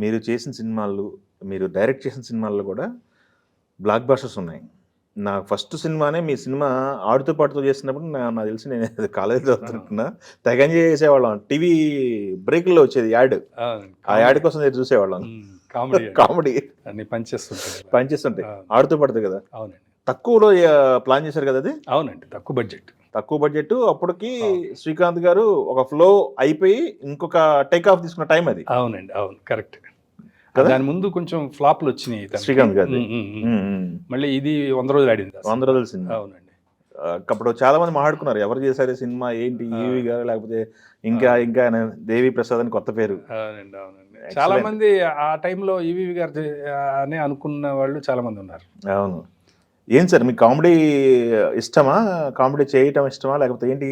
మీరు చేసిన సినిమాలు, మీరు డైరెక్ట్ చేసిన సినిమాల్లో కూడా బ్లాక్ బస్టర్స్ ఉన్నాయి. నా ఫస్ట్ సినిమానే మీ సినిమా 'ఆడుతూ పాడుతూ' చేస్తున్నప్పుడు నాకు తెలిసి నేను కాలేజీలో చదువుతున్నా తెగ ఎంజాయ్ చేసేవాళ్ళం. టీవీ బ్రేకుల్లో వచ్చేది యాడ్. ఆ యాడ్ కోసం ఎదురు చూసేవాళ్ళం. కామెడీ అన్ని పనిచేస్తుంటాయి. పనిచేస్తుంటాయి. 'ఆడుతూ పాడుతూ' కదా. అవునండి. తక్కువలో ప్లాన్ చేశారు కదా అది. అవునండి, తక్కువ బడ్జెట్. అప్పటికి శ్రీకాంత్ గారు ఒక ఫ్లో అయిపోయి ఇంకొక టేక్ ఆఫ్ తీసుకున్న టైం అది. అవునండి, అవును, కరెక్ట్. దాని ముందు కొంచెం ఫ్లాప్లు వచ్చినాయి శ్రీకాంత్ గారు. మళ్ళీ ఇది 100 రోజులు ఆడింది. 100 రోజుల సినిమా. అవునండి. అప్పుడు చాలా మంది మాట్లాడుకున్నారు, ఎవరు చేశారు సినిమా, ఏంటి ఈవి గారు లేకపోతే ఇంకా దేవి ప్రసాద్ అని కొత్త పేరు. అవునండి, అవునండి. చాలా మంది ఆ టైంలో ఈవి గారు అని అనుకున్న వాళ్ళు చాలా మంది ఉన్నారు. అవును. ఏం సార్ మీకు కామెడీ ఇష్టమా, కామెడీ చేయటం ఇష్టమా లేకపోతే ఏంటి?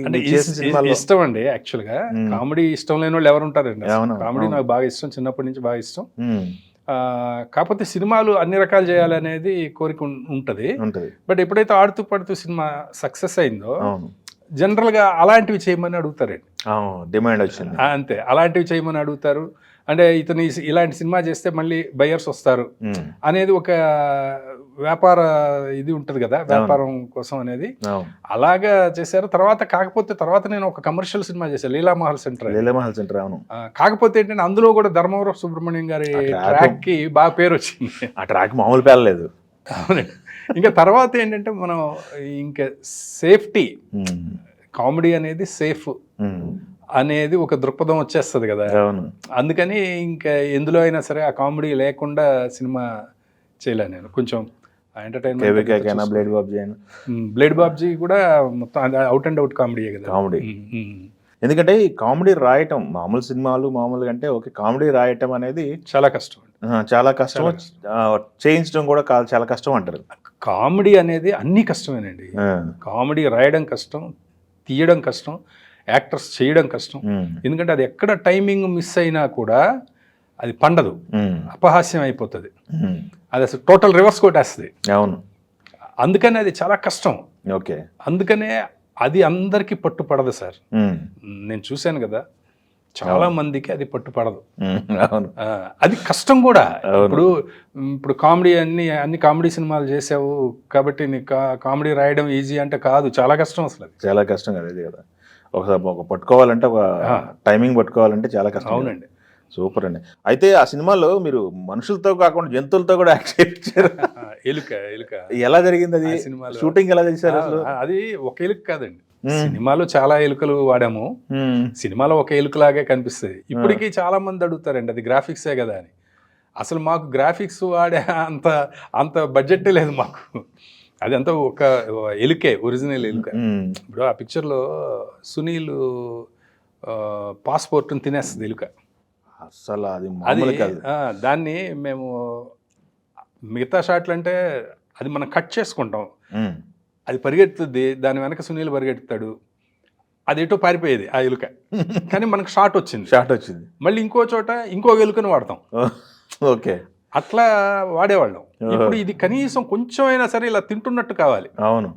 ఇష్టం అండి. యాక్చువల్గా కామెడీ ఇష్టం లేని వాళ్ళు ఎవరు ఉంటారండి? కామెడీ నాకు బాగా ఇష్టం, చిన్నప్పటి నుంచి బాగా ఇష్టం. కాకపోతే సినిమాలు అన్ని రకాలు చేయాలనేది కోరిక ఉంటుంది. బట్ ఎప్పుడైతే ఆడుతూ పడుతూ సినిమా సక్సెస్ అయిందో జనరల్గా అలాంటివి చేయమని అడుగుతారండి. డిమాండ్ వచ్చింది అంతే, అలాంటివి చేయమని అడుగుతారు. అంటే ఇతను ఇలాంటి సినిమా చేస్తే మళ్ళీ బయర్స్ వస్తారు అనేది ఒక వ్యాపార ఇది ఉంటుంది కదా, వ్యాపారం కోసం అనేది. అలాగా చేశారు. కాకపోతే తర్వాత నేను ఒక కమర్షియల్ సినిమా చేశాను, లీలామహల్ సెంటర్. అవును. కాకపోతే ఏంటంటే అందులో కూడా ధర్మవరం సుబ్రహ్మణ్యం గారి ట్రాక్ కి బాగా పేరు వచ్చింది. ఆ ట్రాక్ మామూలు పేర్లేదు. అవునండి. ఇంకా తర్వాత ఏంటంటే మనం ఇంకా సేఫ్టీ, కామెడీ అనేది సేఫ్ అనేది ఒక దృక్పథం వచ్చేస్తుంది కదా. అందుకని ఇంకా ఎందులో అయినా సరే ఆ కామెడీ లేకుండా సినిమా చేయలే నేను. కొంచెం ఎంటర్టైన్మెంట్. బ్లేడ్ బాబ్జీ కూడా మొత్తం అవుట్ అండ్ అవుట్ కామెడీ కదా. కామెడీ. ఎందుకంటే ఈ కామెడీ రాయటం మామూలు సినిమాలు మామూలుగా అంటే ఓకే, కామెడీ రాయటం అనేది చాలా కష్టం. చేయించడం కూడా చాలా కష్టం అంటారు. కామెడీ అనేది అన్ని కష్టమేనండి. కామెడీ రాయడం కష్టం, తీయడం కష్టం, యాక్టర్స్ చేయడం కష్టం. ఎందుకంటే అది ఎక్కడ టైమింగ్ మిస్ అయినా కూడా అది పండదు, అపహాస్యం అయిపోతుంది. అది అసలు టోటల్ రివర్స్ కొట్టేస్తుంది. అవును. అందుకని అది చాలా కష్టం. ఓకే. అందుకనే అది అందరికీ పట్టుపడదు సార్. నేను చూశాను కదా, చాలా మందికి అది పట్టుపడదు. అది కష్టం కూడా. ఇప్పుడు కామెడీ అన్ని కామెడీ సినిమాలు చేసావు కాబట్టి నీకు కామెడీ రాయడం ఈజీ అంటే కాదు, చాలా కష్టం. అసలు అది చాలా కష్టం కదా. ఇది కదా, ఒకసారి పట్టుకోవాలంటే ఒక టైమింగ్ పట్టుకోవాలంటే చాలా కష్టం. అవునండి. సూపర్ అండి. అయితే ఆ సినిమాలో మీరు మనుషులతో కాకుండా జంతువులతో కూడా యాక్ట్ చేయించారు. ఎలుక ఎలా జరిగింది అది? షూటింగ్ ఎలా చేశారు అసలు? అది ఒక ఎలుక కాదండి, సినిమాలో చాలా ఎలుకలు వాడాము. సినిమాలో ఒక ఎలుకలాగే కనిపిస్తుంది. ఇప్పటికీ చాలా మంది అడుగుతారండి అది గ్రాఫిక్సే కదా అని. అసలు మాకు గ్రాఫిక్స్ వాడే అంత బడ్జెట్ లేదు మాకు. అదంతా ఒక ఎలుకే, ఒరిజినల్ ఎలుక. ఇప్పుడు ఆ పిక్చర్లో సునీల్ పాస్పోర్ట్ని తినేస్తుంది ఎలుక. అసలు అది దాన్ని మేము మిగతా షాట్లు అంటే అది మనం కట్ చేసుకుంటాం, అది పరిగెత్తుద్ది, దాని వెనక సునీల్ పరిగెత్తుతాడు, అది ఎటో పారిపోయేది ఆ ఎలుక. కానీ మనకు షాట్ వచ్చింది. మళ్ళీ ఇంకో చోట ఇంకో ఎలుకను వాడతాం. ఓకే. అట్లా వాడేవాళ్ళం. ఇప్పుడు ఇది కనీసం కొంచెం అయినా సరే ఇలా తింటున్నట్టు కావాలి. అవును.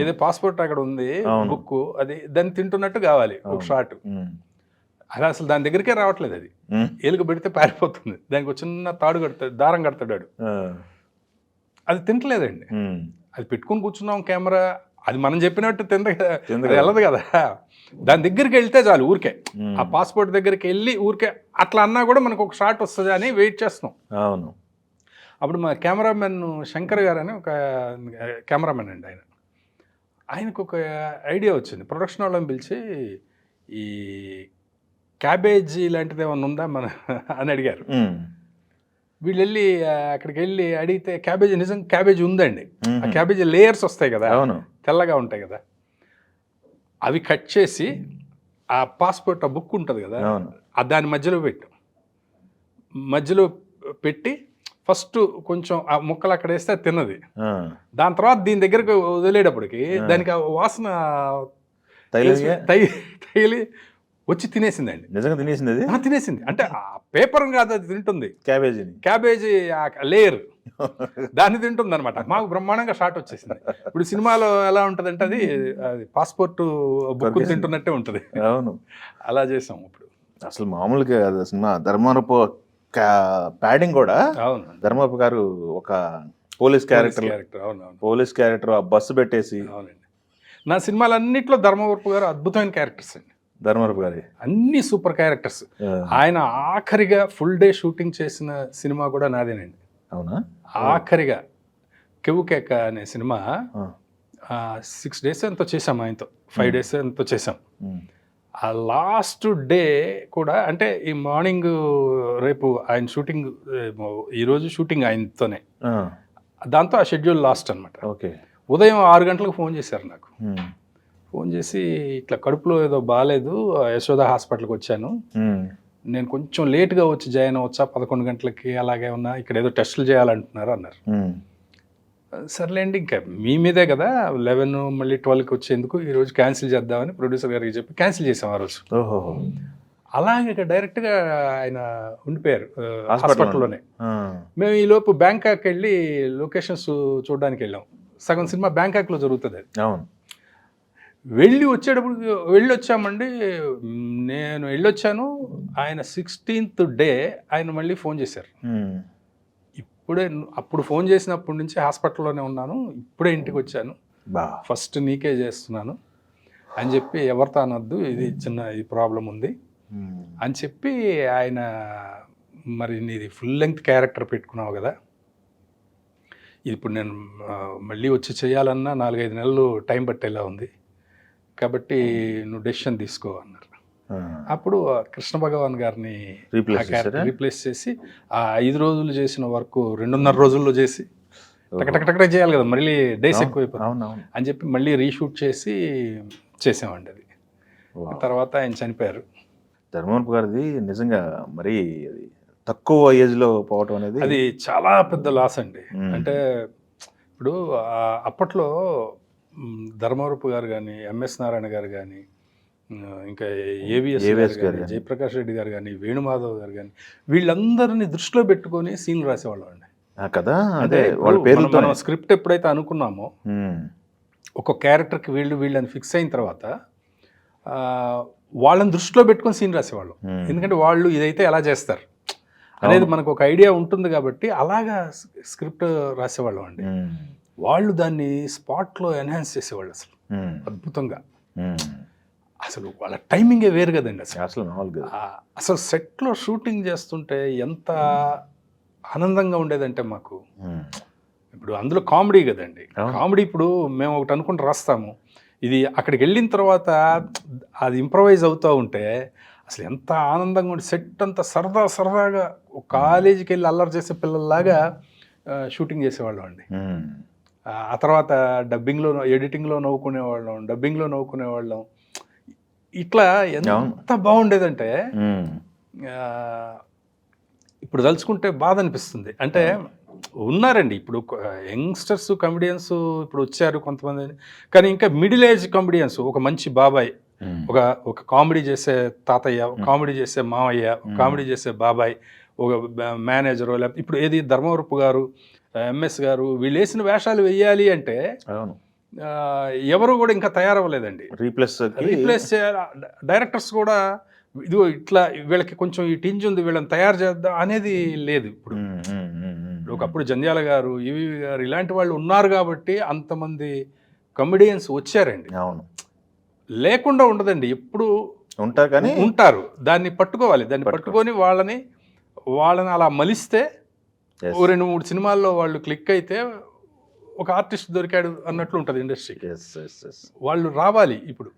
ఏదో పాస్పోర్ట్ అక్కడ ఉంది బుక్, అది దాన్ని తింటున్నట్టు కావాలి ఒక షాట్. అది అసలు దాని దగ్గరికే రావట్లేదు. అది ఎలుక పెడితే పారిపోతుంది, దానికి ఒక చిన్న తాడు కడతాడు, దారం కడతాడు. అది తింటలేదండి. అది పెట్టుకుని కూర్చున్నాం కెమెరా, అది మనం చెప్పినట్టు వెళ్ళదు కదా. దాని దగ్గరికి వెళ్తే చాలు, ఊరికే ఆ పాస్పోర్ట్ దగ్గరికి వెళ్ళి ఊరికే అట్లా అన్నా కూడా మనకు ఒక షాట్ వస్తుంది అని వెయిట్ చేస్తున్నాం. అవును. అప్పుడు మా కెమెరామెన్ శంకర్ గారు అని ఒక కెమెరామెన్ అండి, ఆయనకు ఒక ఐడియా వచ్చింది. ప్రొడక్షన్ వాళ్ళని పిలిచి ఈ క్యాబేజీ లాంటిది ఏమన్నా ఉందా అని అడిగారు. వీళ్ళు వెళ్ళి అక్కడికి వెళ్ళి అడిగితే నిజంగా క్యాబేజీ ఉందండి. ఆ క్యాబేజీ లేయర్స్ వస్తాయి కదా, తెల్లగా ఉంటాయి కదా, అవి కట్ చేసి ఆ పాస్పోర్ట్ ఆ బుక్ ఉంటుంది కదా, దాని మధ్యలో పెట్టి ఫస్ట్ కొంచెం ఆ ముక్కలు అక్కడ వేస్తే తిన్నది. దాని తర్వాత దీని దగ్గరకు వదిలేటప్పటికి దానికి ఆ వాసన తగిలి వచ్చి తినేసిందండి. నిజంగా తినేసింది. అంటే ఆ పేపర్ కాదు, అది తింటుంది క్యాబేజీ లేయర్, దాన్ని తింటుంది అనమాట. మాకు బ్రహ్మాండంగా షాట్ వచ్చేసింది. ఇప్పుడు సినిమాలో ఎలా ఉంటుంది అంటే అది పాస్పోర్ట్ బుక్ తింటున్నట్టే ఉంటుంది. అవును. అలా చేసాం. ఇప్పుడు అసలు మామూలుగా సినిమా ధర్మవరపు ప్యాడింగ్ కూడా అవును ధర్మవరపు గారు ఒక పోలీస్ క్యారెక్టర్ అవునవును పోలీస్ క్యారెక్టర్ ఆ బస్సు పెట్టేసి అవునండి. నా సినిమాలన్నింటిలో ధర్మవరపు గారు అద్భుతమైన క్యారెక్టర్స్ అండి. ధర్మవరపు గారి అన్ని సూపర్ క్యారెక్టర్స్. ఆయన ఆఖరిగా ఫుల్ డే షూటింగ్ చేసిన సినిమా కూడా నాదేనండి. అవునా? ఆఖరిగా కెవ్వుకేక అనే సినిమా 6 days ఎంతో చేసాం ఆయనతో, 5 days ఎంతో చేసాం. ఆ లాస్ట్ డే కూడా అంటే ఈ మార్నింగ్ రేపు ఆయన షూటింగ్, ఈరోజు షూటింగ్ ఆయనతోనే, దాంతో ఆ షెడ్యూల్ లాస్ట్ అనమాట. ఓకే. ఉదయం 6 గంటలకు ఫోన్ చేశారు నాకు. ఫోన్ చేసి ఇట్లా కడుపులో ఏదో బాగాలేదు, యశోద హాస్పిటల్కి వచ్చాను, నేను కొంచెం లేట్గా వచ్చి జాయిన్ అవ్వచ్చా 11 గంటలకి, అలాగే ఉన్నా, ఇక్కడ ఏదో టెస్టులు చేయాలంటున్నారు అన్నారు. సర్లేండి ఇంకా మీ మీదే కదా, 11 మళ్ళీ 12కి వచ్చేందుకు ఈరోజు క్యాన్సిల్ చేద్దామని ప్రొడ్యూసర్ గారికి చెప్పి క్యాన్సిల్ చేసాం ఆ రోజు. అలాగే ఇక డైరెక్ట్గా ఆయన ఉండిపోయారు హాస్పిటల్లోనే. మేము ఈలోపు బ్యాంకాక్ వెళ్ళి లొకేషన్స్ చూడడానికి వెళ్ళాం. సగం సినిమా బ్యాంకాక్లో జరుగుతుంది. అది వెళ్ళొచ్చామండి. నేను వెళ్ళొచ్చాను, ఆయన 16th డే ఆయన మళ్ళీ ఫోన్ చేశారు. అప్పుడు ఫోన్ చేసినప్పటి నుంచి హాస్పిటల్లోనే ఉన్నాను, ఇప్పుడే ఇంటికి వచ్చాను, ఫస్ట్ నీకే చేస్తున్నాను అని చెప్పి, ఎవరితో అనొద్దు, ఇది చిన్న ఈ ప్రాబ్లం ఉంది అని చెప్పి, ఆయన మరి నీది ఫుల్ లెంగ్త్ క్యారెక్టర్ పెట్టుకున్నావు కదా, ఇప్పుడు నేను మళ్ళీ వచ్చి చేయాలన్నా 4-5 నెలలు టైం పట్టేలా ఉంది, కాబట్టి నువ్వు డెసిషన్ తీసుకో అన్నారు. అప్పుడు కృష్ణ భగవాన్ గారిని రీప్లేస్ చేసి ఆ 5 రోజులు చేసిన వర్క్ 2.5 రోజుల్లో చేసి టకటకటకటే చేయాలి కదా, మళ్ళీ డేస్ ఎక్కువైపోతుంది అని చెప్పి మళ్ళీ రీషూట్ చేసామండి. అది తర్వాత ఆయన చనిపోయారు. ధర్మవరపు గారిది నిజంగా మరి తక్కువ ఏజ్లో పోవటం అనేది అది చాలా పెద్ద లాస్ అండి. అంటే ఇప్పుడు అప్పట్లో ధర్మవరపు గారు కానీ, ఎంఎస్ నారాయణ గారు కానీ, ఇంకా ఏవిఎస్ గారు, జయప్రకాష్ రెడ్డి గారు కానీ, వేణుమాధవ్ గారు కానీ, వీళ్ళందరినీ దృష్టిలో పెట్టుకొని సీన్లు రాసేవాళ్ళం అండి కదా. అదే వాళ్ళ పేరు మనం స్క్రిప్ట్ ఎప్పుడైతే అనుకున్నామో ఒక క్యారెక్టర్కి వీళ్ళని ఫిక్స్ అయిన తర్వాత వాళ్ళని దృష్టిలో పెట్టుకొని సీన్ రాసేవాళ్ళం. ఎందుకంటే వాళ్ళు ఇదైతే ఎలా చేస్తారు అనేది మనకు ఒక ఐడియా ఉంటుంది కాబట్టి అలాగా స్క్రిప్ట్ రాసేవాళ్ళం అండి. వాళ్ళు దాన్ని స్పాట్లో ఎన్హాన్స్ చేసేవాళ్ళు అసలు అద్భుతంగా. అసలు వాళ్ళ టైమింగే వేరు కదండి అసలు సెట్లో షూటింగ్ చేస్తుంటే ఎంత ఆనందంగా ఉండేదంటే మాకు. ఇప్పుడు అందులో కామెడీ కదండి, కామెడీ ఇప్పుడు మేము ఒకటి అనుకుంటూ రాస్తాము, ఇది అక్కడికి వెళ్ళిన తర్వాత అది ఇంప్రవైజ్ అవుతూ ఉంటే అసలు ఎంత ఆనందంగా ఉండి, సెట్ అంతా సరదాగా ఒక కాలేజీకి వెళ్ళి అల్లరి చేసే పిల్లల్లాగా షూటింగ్ చేసేవాళ్ళం అండి. ఆ తర్వాత డబ్బింగ్లో, ఎడిటింగ్లో నవ్వుకునేవాళ్ళం. ఇట్లా ఎంత బాగుండేదంటే ఇప్పుడు తలుచుకుంటే బాధ అనిపిస్తుంది. అంటే ఉన్నారండి ఇప్పుడు యంగ్స్టర్స్ కమెడియన్స్ ఇప్పుడు వచ్చారు కొంతమంది, కానీ ఇంకా మిడిల్ ఏజ్ కమెడియన్స్, ఒక మంచి బాబాయ్, ఒక కామెడీ చేసే తాతయ్య, కామెడీ చేసే మావయ్య, కామెడీ చేసే బాబాయ్, ఒక మేనేజరు, లేకపోతే ఇప్పుడు ఏది ధర్మవరపు గారు, ఎంఎస్ గారు, వీళ్ళు వేసిన వేషాలు వెయ్యాలి అంటే ఎవరు కూడా ఇంకా తయారవ్వలేదండి. రీప్లేస్ చేయాలి. డైరెక్టర్స్ కూడా ఇదిగో ఇట్లా వీళ్ళకి కొంచెం ఈ టింజ్ ఉంది, వీళ్ళని తయారు చేద్దాం అనేది లేదు ఇప్పుడు. ఒకప్పుడు జంధ్యాల గారు, ఈవి గారు, ఇలాంటి వాళ్ళు ఉన్నారు కాబట్టి అంతమంది కమెడియన్స్ వచ్చారండి. అవును, లేకుండా ఉండదండి, ఎప్పుడు ఉంటారు. దాన్ని పట్టుకోవాలి, దాన్ని పట్టుకొని వాళ్ళని అలా మలిస్తే 2-3 సినిమాల్లో వాళ్ళు క్లిక్ అయితే ఒక ఆర్టిస్ట్ దొరికాడు అన్నట్లు ఉంటుంది ఇండస్ట్రీకి. వాళ్ళు రావాలి ఇప్పుడు.